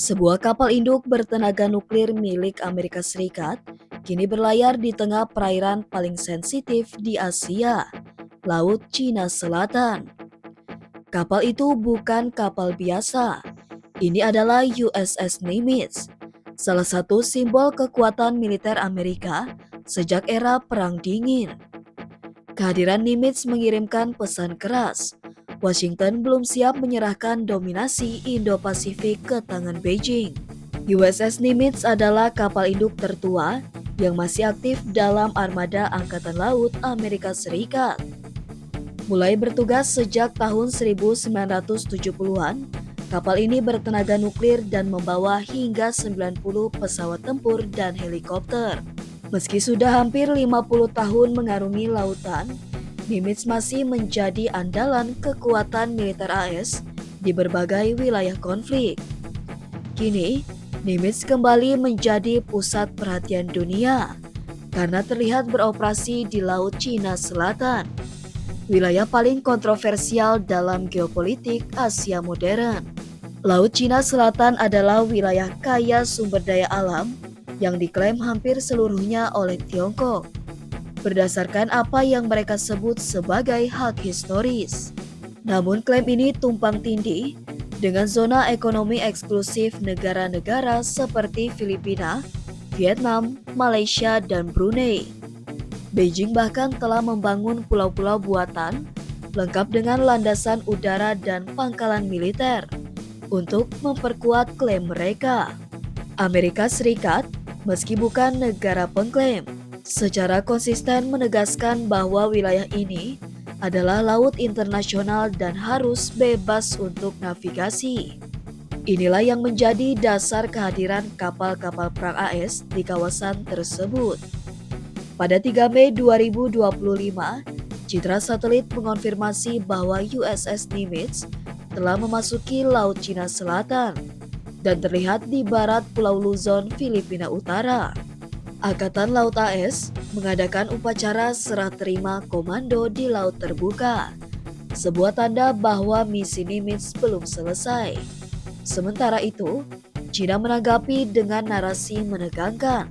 Sebuah kapal induk bertenaga nuklir milik Amerika Serikat kini berlayar di tengah perairan paling sensitif di Asia, Laut Cina Selatan. Kapal itu bukan kapal biasa. Ini adalah USS Nimitz, salah satu simbol kekuatan militer Amerika sejak era Perang Dingin. Kehadiran Nimitz mengirimkan pesan keras. Washington belum siap menyerahkan dominasi Indo-Pasifik ke tangan Beijing. USS Nimitz adalah kapal induk tertua yang masih aktif dalam armada Angkatan Laut Amerika Serikat. Mulai bertugas sejak tahun 1970-an, kapal ini bertenaga nuklir dan membawa hingga 90 pesawat tempur dan helikopter. Meski sudah hampir 50 tahun mengarungi lautan, Nimitz masih menjadi andalan kekuatan militer AS di berbagai wilayah konflik. Kini, Nimitz kembali menjadi pusat perhatian dunia karena terlihat beroperasi di Laut Cina Selatan, wilayah paling kontroversial dalam geopolitik Asia modern. Laut Cina Selatan adalah wilayah kaya sumber daya alam yang diklaim hampir seluruhnya oleh Tiongkok, berdasarkan apa yang mereka sebut sebagai hak historis. Namun klaim ini tumpang tindih dengan zona ekonomi eksklusif negara-negara seperti Filipina, Vietnam, Malaysia, dan Brunei. Beijing bahkan telah membangun pulau-pulau buatan lengkap dengan landasan udara dan pangkalan militer untuk memperkuat klaim mereka. Amerika Serikat, meski bukan negara pengklaim, secara konsisten menegaskan bahwa wilayah ini adalah laut internasional dan harus bebas untuk navigasi. Inilah yang menjadi dasar kehadiran kapal-kapal perang AS di kawasan tersebut. Pada 3 Mei 2025, citra satelit mengonfirmasi bahwa USS Nimitz telah memasuki Laut Cina Selatan dan terlihat di barat Pulau Luzon, Filipina Utara. Angkatan Laut AS mengadakan upacara serah terima komando di laut terbuka, sebuah tanda bahwa misi Nimitz belum selesai. Sementara itu, China menanggapi dengan narasi menegangkan.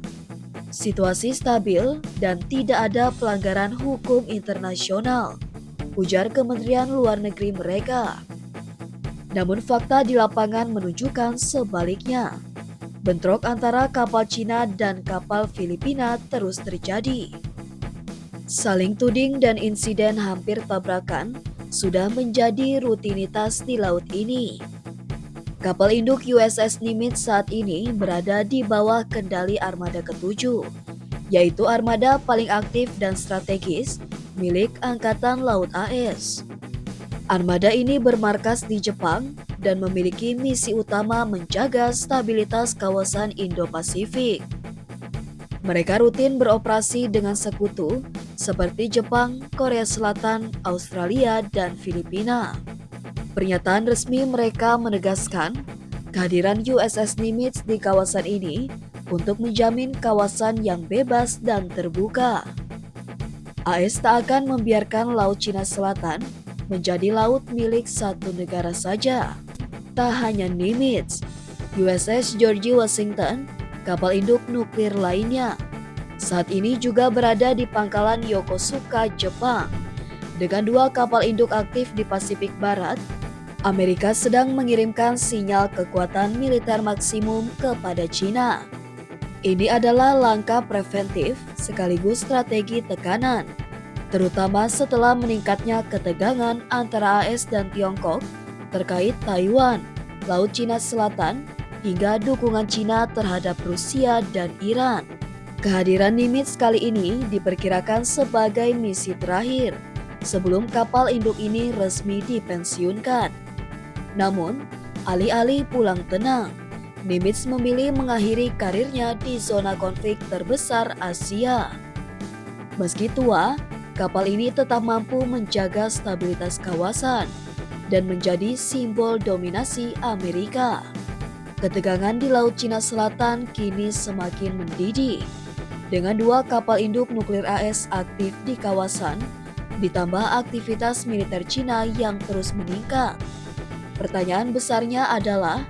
Situasi stabil dan tidak ada pelanggaran hukum internasional, ujar Kementerian Luar Negeri mereka. Namun fakta di lapangan menunjukkan sebaliknya. Bentrok antara kapal Cina dan kapal Filipina terus terjadi. Saling tuding dan insiden hampir tabrakan sudah menjadi rutinitas di laut ini. Kapal induk USS Nimitz saat ini berada di bawah kendali armada ke-7, yaitu armada paling aktif dan strategis milik Angkatan Laut AS. Armada ini bermarkas di Jepang dan memiliki misi utama menjaga stabilitas kawasan Indo-Pasifik. Mereka rutin beroperasi dengan sekutu seperti Jepang, Korea Selatan, Australia, dan Filipina. Pernyataan resmi mereka menegaskan kehadiran USS Nimitz di kawasan ini untuk menjamin kawasan yang bebas dan terbuka. AS tak akan membiarkan Laut Cina Selatan menjadi laut milik satu negara saja. Tak hanya Nimitz, USS George Washington, kapal induk nuklir lainnya, saat ini juga berada di pangkalan Yokosuka, Jepang. Dengan 2 kapal induk aktif di Pasifik Barat, Amerika sedang mengirimkan sinyal kekuatan militer maksimum kepada China. Ini adalah langkah preventif sekaligus strategi tekanan, terutama setelah meningkatnya ketegangan antara AS dan Tiongkok terkait Taiwan, Laut Cina Selatan, hingga dukungan China terhadap Rusia dan Iran. Kehadiran Nimitz kali ini diperkirakan sebagai misi terakhir sebelum kapal induk ini resmi dipensiunkan. Namun, alih-alih pulang tenang, Nimitz memilih mengakhiri karirnya di zona konflik terbesar Asia. Meski tua, kapal ini tetap mampu menjaga stabilitas kawasan dan menjadi simbol dominasi Amerika. Ketegangan di Laut Cina Selatan kini semakin mendidih. Dengan 2 kapal induk nuklir AS aktif di kawasan, ditambah aktivitas militer Cina yang terus meningkat. Pertanyaan besarnya adalah,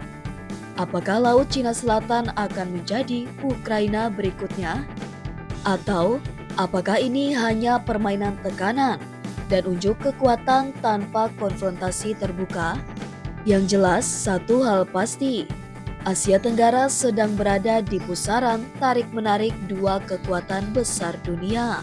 Apakah Laut Cina Selatan akan menjadi Ukraina berikutnya? Atau apakah ini hanya permainan tekanan dan unjuk kekuatan tanpa konfrontasi terbuka? Yang jelas, satu hal pasti, Asia Tenggara sedang berada di pusaran tarik-menarik dua kekuatan besar dunia.